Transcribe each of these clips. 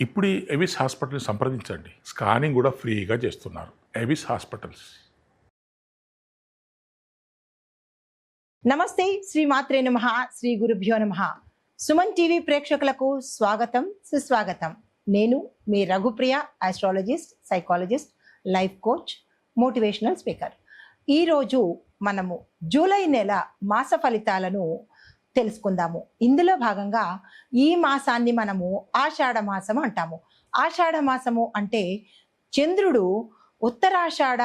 ఇప్పుడు ఈ ఎవిస్ హాస్పిటల్ని సంప్రదించండి. స్కానింగ్ కూడా ఫ్రీగా చేస్తున్నారు. Avis hospitals. నమస్తే, శ్రీ మాత్రే నమః, శ్రీ గురుభ్యో నమః. సుమన్ టీవీ ప్రేక్షకులకు స్వాగతం, సుస్వాగతం. నేను మీ Raghupriya, astrologist, psychologist, life coach, motivational speaker. ఈరోజు మనము జూలై నెల మాస ఫలితాలను తెలుసుకుందాము. ఇందులో భాగంగా ఈ మాసాన్ని మనము ఆషాఢ మాసం అంటాము. ఆషాఢ మాసము అంటే చంద్రుడు ఉత్తరాషాఢ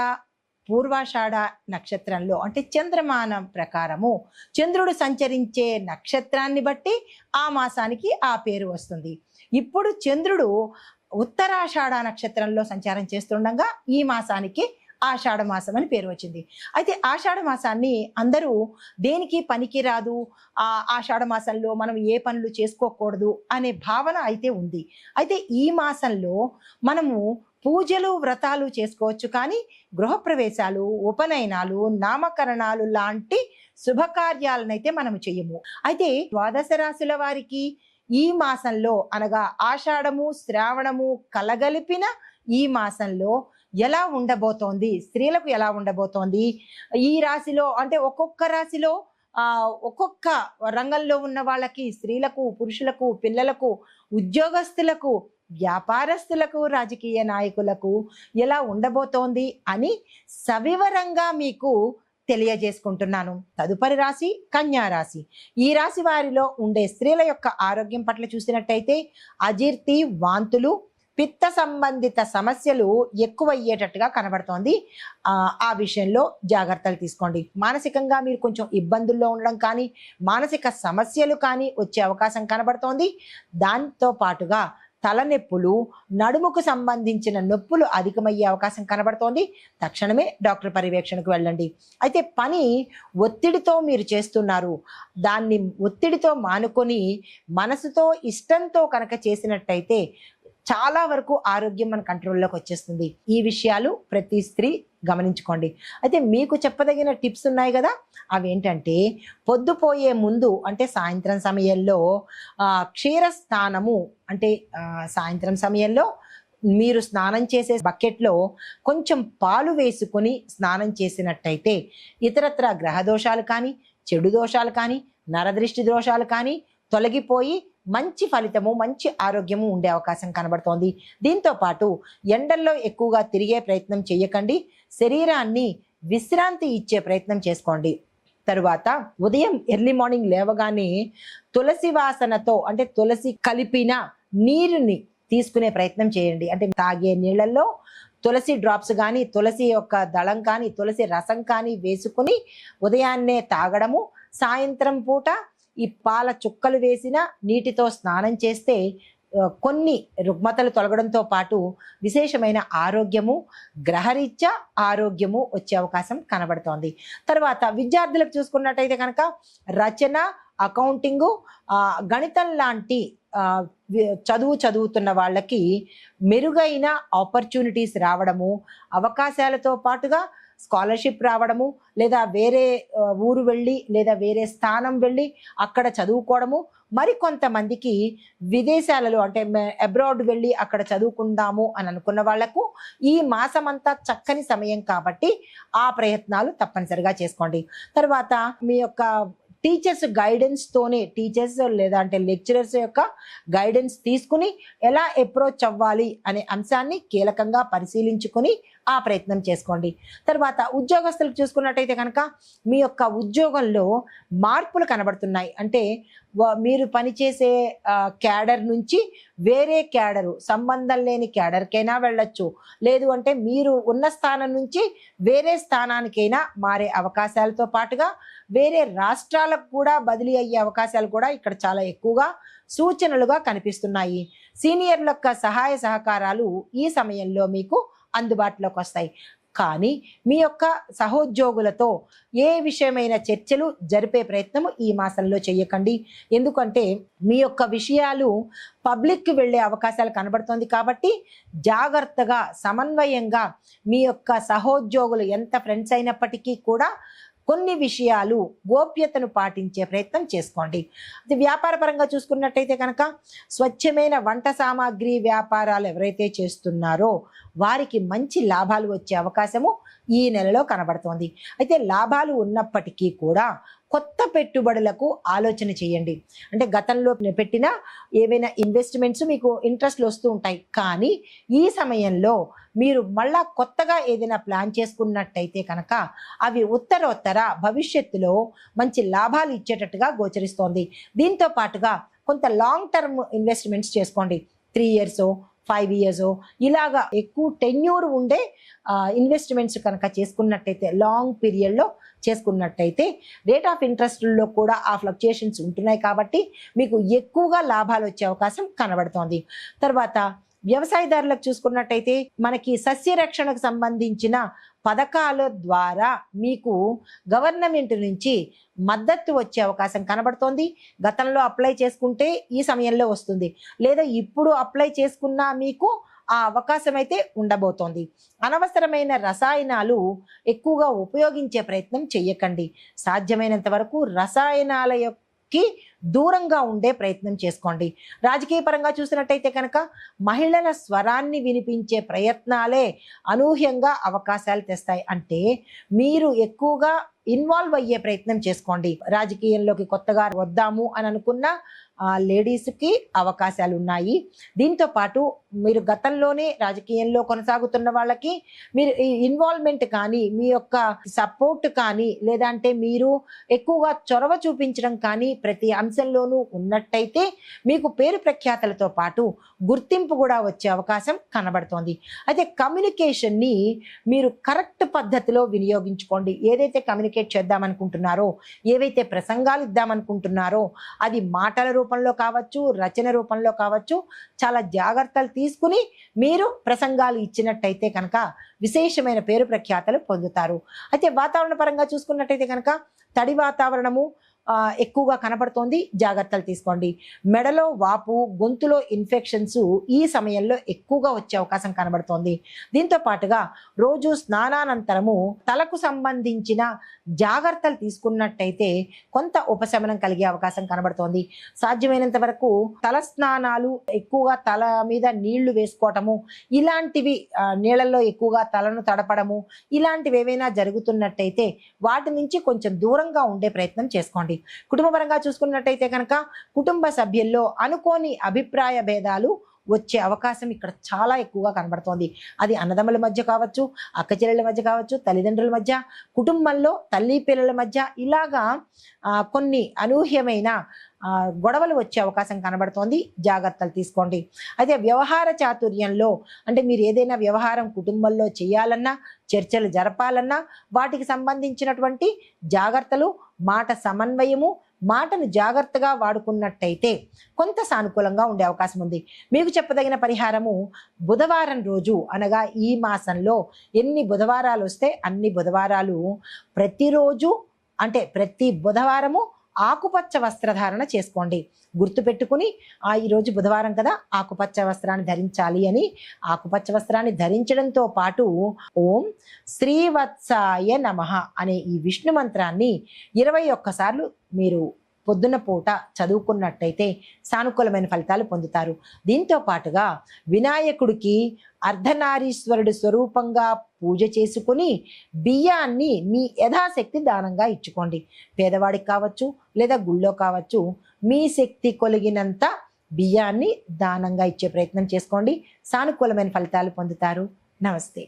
పూర్వాషాఢ నక్షత్రంలో, అంటే చంద్రమానం ప్రకారము చంద్రుడు సంచరించే నక్షత్రాన్ని బట్టి ఆ మాసానికి ఆ పేరు వస్తుంది. ఇప్పుడు చంద్రుడు ఉత్తరాషాఢ నక్షత్రంలో సంచారం చేస్తుండగా ఈ మాసానికి ఆషాఢ మాసం అని పేరు వచ్చింది. అయితే ఆషాఢ మాసాన్ని అందరూ దేనికి పనికి రాదు, ఆషాఢ మాసంలో మనం ఏ పనులు చేసుకోకూడదు అనే భావన అయితే ఉంది. అయితే ఈ మాసంలో మనము పూజలు వ్రతాలు చేసుకోవచ్చు, కానీ గృహప్రవేశాలు, ఉపనయనాలు, నామకరణాలు లాంటి శుభకార్యాలనైతే మనం చెయ్యము. అయితే ద్వాదశ రాశుల వారికి ఈ మాసంలో అనగా ఆషాఢము శ్రావణము కలగలిపిన ఈ మాసంలో ఎలా ఉండబోతోంది, స్త్రీలకు ఎలా ఉండబోతోంది, ఈ రాశిలో అంటే ఒక్కొక్క రాశిలో ఒక్కొక్క రంగంలో ఉన్న వాళ్ళకి, స్త్రీలకు, పురుషులకు, పిల్లలకు, ఉద్యోగస్తులకు, వ్యాపారస్తులకు, రాజకీయ నాయకులకు ఎలా ఉండబోతోంది అని సవివరంగా మీకు తెలియజేసుకుంటున్నాను. తదుపరి రాశి కన్యా రాశి. ఈ రాశి వారిలో ఉండే స్త్రీల యొక్క ఆరోగ్యం పట్ల చూసినట్టయితే అజీర్తి, వాంతులు, పిత్త సంబంధిత సమస్యలు ఎక్కువయ్యేటట్టుగా కనబడుతోంది. ఆ విషయంలో జాగ్రత్తలు తీసుకోండి. మానసికంగా మీరు కొంచెం ఇబ్బందుల్లో ఉండడం కానీ, మానసిక సమస్యలు కానీ వచ్చే అవకాశం కనబడుతోంది. దాంతో పాటుగా తలనొప్పులు, నడుముకు సంబంధించిన నొప్పులు అధికమయ్యే అవకాశం కనబడుతోంది. తక్షణమే డాక్టర్ పర్యవేక్షణకు వెళ్ళండి. అయితే పని ఒత్తిడితో మీరు చేస్తున్నారు, దాన్ని ఒత్తిడితో మానుకొని మనసుతో ఇష్టంతో కనుక చేసినట్టయితే చాలా వరకు ఆరోగ్యం మన కంట్రోల్లోకి వచ్చేస్తుంది. ఈ విషయాలు ప్రతి స్త్రీ గమనించుకోండి. అయితే మీకు చెప్పదగిన టిప్స్ ఉన్నాయి కదా, అవేంటంటే పొద్దుపోయే ముందు అంటే సాయంత్రం సమయంలో క్షీర స్నానము, అంటే సాయంత్రం సమయంలో మీరు స్నానం చేసే బకెట్లో కొంచెం పాలు వేసుకొని స్నానం చేసినట్టయితే ఇతరత్ర గ్రహ దోషాలు కానీ, చెడు దోషాలు కానీ, నరదృష్టి దోషాలు కానీ తొలగిపోయి మంచి ఫలితము, మంచి ఆరోగ్యము ఉండే అవకాశం కనబడుతోంది. దీంతో పాటు ఎండల్లో ఎక్కువగా తిరిగే ప్రయత్నం చేయకండి. శరీరాన్ని విశ్రాంతి ఇచ్చే ప్రయత్నం చేసుకోండి. తరువాత ఉదయం ఎర్లీ మార్నింగ్ లేవగానే తులసి వాసనతో, అంటే తులసి కలిపిన నీరుని తీసుకునే ప్రయత్నం చేయండి. అంటే తాగే నీళ్ళల్లో తులసి డ్రాప్స్ కానీ, తులసి యొక్క దళం కానీ, తులసి రసం కానీ వేసుకుని ఉదయాన్నే తాగడము. సాయంత్రం పూట ఈ పాల చుక్కలు వేసిన నీటితో స్నానం చేస్తే కొన్ని రుగ్మతలు తొలగడంతో పాటు విశేషమైన ఆరోగ్యము, గ్రహరీత్యా ఆరోగ్యము వచ్చే అవకాశం కనబడుతోంది. తర్వాత విద్యార్థులకు చూసుకున్నట్టయితే కనుక రచన, అకౌంటింగు, గణితం లాంటి చదువుతున్న వాళ్ళకి మెరుగైన ఆపర్చునిటీస్ రావడము, అవకాశాలతో పాటుగా స్కాలర్షిప్ రావడము, లేదా వేరే ఊరు వెళ్ళి లేదా వేరే స్థానం వెళ్ళి అక్కడ చదువుకోవడము, మరికొంతమందికి విదేశాలలో అంటే అబ్రాడ్ వెళ్ళి అక్కడ చదువుకుందాము అని అనుకున్న వాళ్లకు ఈ మాసమంతా చక్కని సమయం కాబట్టి ఆ ప్రయత్నాలు తప్పనిసరిగా చేసుకోండి. తర్వాత మీ యొక్క టీచర్స్ గైడెన్స్తోనే, టీచర్స్ లేదా అంటే లెక్చరర్స్ యొక్క గైడెన్స్ తీసుకుని ఎలా అప్రోచ్ అవ్వాలి అనే అంశాన్ని కీలకంగా పరిశీలించుకొని ఆ ప్రయత్నం చేసుకోండి. తర్వాత ఉద్యోగస్తులకు చూసుకున్నట్టయితే కనుక మీ యొక్క ఉద్యోగంలో మార్పులు కనబడుతున్నాయి. అంటే మీరు పనిచేసే క్యాడర్ నుంచి వేరే క్యాడరు, సంబంధం లేని క్యాడర్కైనా వెళ్ళొచ్చు, లేదు అంటే మీరు ఉన్న స్థానం నుంచి వేరే స్థానానికైనా మారే అవకాశాలతో పాటుగా వేరే రాష్ట్రాలకు కూడా బదిలీ అయ్యే అవకాశాలు కూడా ఇక్కడ చాలా ఎక్కువగా సూచనలుగా కనిపిస్తున్నాయి. సీనియర్ల యొక్క సహాయ సహకారాలు ఈ సమయంలో మీకు అందుబాటులోకి వస్తాయి. కానీ మీ యొక్క సహోద్యోగులతో ఏ విషయమైన చర్చలు జరిపే ప్రయత్నం ఈ మాసంలో చేయకండి. ఎందుకంటే మీ యొక్క విషయాలు పబ్లిక్కి వెళ్ళే అవకాశాలు కనబడుతుంది కాబట్టి జాగ్రత్తగా, సమన్వయంగా మీ యొక్క సహోద్యోగులు ఎంత ఫ్రెండ్స్ అయినప్పటికీ కూడా కొన్ని విషయాలు గోప్యతను పాటించే ప్రయత్నం చేసుకోండి. అది వ్యాపార పరంగా చూసుకున్నట్టయితే కనుక స్వచ్ఛమైన వంట సామాగ్రి వ్యాపారాలు ఎవరైతే చేస్తున్నారో వారికి మంచి లాభాలు వచ్చే అవకాశము ఈ నెలలో కనబడుతోంది. అయితే లాభాలు ఉన్నప్పటికీ కూడా కొత్త పెట్టుబడులకు ఆలోచన చేయండి. అంటే గతంలో పెట్టిన ఏవైనా ఇన్వెస్ట్మెంట్స్ మీకు ఇంట్రెస్ట్లు వస్తూ ఉంటాయి, కానీ ఈ సమయంలో మీరు మళ్ళా కొత్తగా ఏదైనా ప్లాన్ చేసుకున్నట్టయితే కనుక అవి ఉత్తరోత్తర భవిష్యత్తులో మంచి లాభాలు ఇచ్చేటట్టుగా గోచరిస్తోంది. దీంతో పాటుగా కొంత లాంగ్ టర్మ్ ఇన్వెస్ట్మెంట్స్ చేసుకోండి. 3 years 5 years ఇలాగా ఎక్కువ టెన్యూర్ ఉండే ఇన్వెస్ట్మెంట్స్ కనుక చేసుకున్నట్టయితే, లాంగ్ పీరియడ్లో చేసుకున్నట్టయితే రేట్ ఆఫ్ ఇంట్రెస్ట్లో కూడా ఆ ఫ్లక్చుయేషన్స్ ఉంటున్నాయి కాబట్టి మీకు ఎక్కువగా లాభాలు వచ్చే అవకాశం కనబడుతోంది. తర్వాత వ్యవసాయదారులకు చూసుకున్నట్టయితే మనకి సస్యరక్షణకు సంబంధించిన పథకాల ద్వారా మీకు గవర్నమెంట్ నుంచి మద్దతు వచ్చే అవకాశం కనబడుతోంది. గతంలో అప్లై చేసుకుంటే ఈ సమయంలో వస్తుంది, లేదా ఇప్పుడు అప్లై చేసుకున్నా మీకు ఆ అవకాశం అయితే ఉండబోతోంది. అనవసరమైన రసాయనాలు ఎక్కువగా ఉపయోగించే ప్రయత్నం చెయ్యకండి. సాధ్యమైనంత వరకు రసాయనాలకి దూరంగా ఉండే ప్రయత్నం చేసుకోండి. రాజకీయ పరంగా చూసినట్టయితే కనుక మహిళల స్వరాన్ని వినిపించే ప్రయత్నాలే అనూహ్యంగా అవకాశాలు తెస్తాయి. అంటే మీరు ఎక్కువగా ఇన్వాల్వ్ అయ్యే ప్రయత్నం చేసుకోండి. రాజకీయంలోకి కొత్తగా వద్దాము అని అనుకున్న లేడీస్కి అవకాశాలు ఉన్నాయి. దీంతో పాటు మీరు గతంలోనే రాజకీయంలో కొనసాగుతున్న వాళ్ళకి మీరు ఈ ఇన్వాల్వ్మెంట్ కానీ, మీ యొక్క సపోర్ట్ కానీ, లేదంటే మీరు ఎక్కువగా చొరవ చూపించడం కానీ ప్రతి అంశంలోనూ ఉన్నట్టయితే మీకు పేరు ప్రఖ్యాతలతో పాటు గుర్తింపు కూడా వచ్చే అవకాశం కనబడుతోంది. అయితే కమ్యూనికేషన్ని మీరు కరెక్ట్ పద్ధతిలో వినియోగించుకోండి. ఏదైతే కమ్యూనికేట్ చేద్దామనుకుంటున్నారో, ఏవైతే ప్రసంగాలు ఇద్దామనుకుంటున్నారో అది మాటల రూపంలో కావచ్చు, రచన రూపంలో కావచ్చు, చాలా జాగ్రత్తలు తీసుకుని మీరు ప్రసంగాలు ఇచ్చినట్టయితే కనుక విశేషమైన పేరు ప్రఖ్యాతలు పొందుతారు. అయితే వాతావరణ పరంగా చూసుకున్నట్టయితే కనుక తడి వాతావరణము ఎక్కువగా కనబడుతోంది, జాగ్రత్తలు తీసుకోండి. మెడలో వాపు, గొంతులో ఇన్ఫెక్షన్స్ ఈ సమయంలో ఎక్కువగా వచ్చే అవకాశం కనబడుతోంది. దీంతో పాటుగా రోజు స్నానానంతరము తలకు సంబంధించిన జాగ్రత్తలు తీసుకున్నట్టయితే కొంత ఉపశమనం కలిగే అవకాశం కనబడుతోంది. సాధ్యమైనంత వరకు తల స్నానాలు, ఎక్కువగా తల మీద నీళ్లు వేసుకోవటము, ఇలాంటివి నీళ్ళల్లో ఎక్కువగా తలను తడపడము, ఇలాంటివి ఏవైనా జరుగుతున్నట్టయితే వాటి నుంచి కొంచెం దూరంగా ఉండే ప్రయత్నం చేసుకోండి. కుటుంబ పరంగా చూసుకున్నట్టయితే కనుక కుటుంబ సభ్యుల్లో అనుకోని అభిప్రాయ భేదాలు వచ్చే అవకాశం ఇక్కడ చాలా ఎక్కువగా కనబడుతోంది. అది అన్నదమ్ముల మధ్య కావచ్చు, అక్క చెల్లెల మధ్య కావచ్చు, తల్లిదండ్రుల మధ్య, కుటుంబంలో తల్లి పిల్లల మధ్య, ఇలాగా కొన్ని అనూహ్యమైన గొడవలు వచ్చే అవకాశం కనబడుతోంది. జాగ్రత్తలు తీసుకోండి. అయితే వ్యవహార చాతుర్యంలో, అంటే మీరు ఏదైనా వ్యవహారం కుటుంబంలో చేయాలన్నా, చర్చలు జరపాలన్నా వాటికి సంబంధించినటువంటి జాగ్రత్తలు, మాట సమన్వయము, మాటను జాగ్రత్తగా వాడుకున్నట్టయితే కొంత సానుకూలంగా ఉండే అవకాశం ఉంది. మీకు చెప్పదగిన పరిహారము బుధవారం రోజు, అనగా ఈ మాసంలో ఎన్ని బుధవారాలు వస్తే అన్ని బుధవారాలు ప్రతిరోజు, అంటే ప్రతి బుధవారము ఆకుపచ్చ వస్త్రధారణ చేసుకోండి. గుర్తుపెట్టుకుని ఈరోజు బుధవారం కదా, ఆకుపచ్చ వస్త్రాన్ని ధరించాలి అని ఆకుపచ్చ వస్త్రాన్ని ధరించడంతో పాటు ఓం శ్రీవత్సాయ నమః అనే ఈ విష్ణు మంత్రాన్ని 21 సార్లు మీరు పొద్దున్న పూట చదువుకున్నట్టయితే సానుకూలమైన ఫలితాలు పొందుతారు. దీంతో పాటుగా వినాయకుడికి అర్ధనారీశ్వరుడి స్వరూపంగా పూజ చేసుకుని బియ్యాన్ని మీ యథాశక్తి దానంగా ఇచ్చుకోండి. పేదవాడికి కావచ్చు, లేదా గుళ్ళో కావచ్చు, మీ శక్తి కొలిగినంత బియ్యాన్ని దానంగా ఇచ్చే ప్రయత్నం చేసుకోండి. సానుకూలమైన ఫలితాలు పొందుతారు. నమస్తే.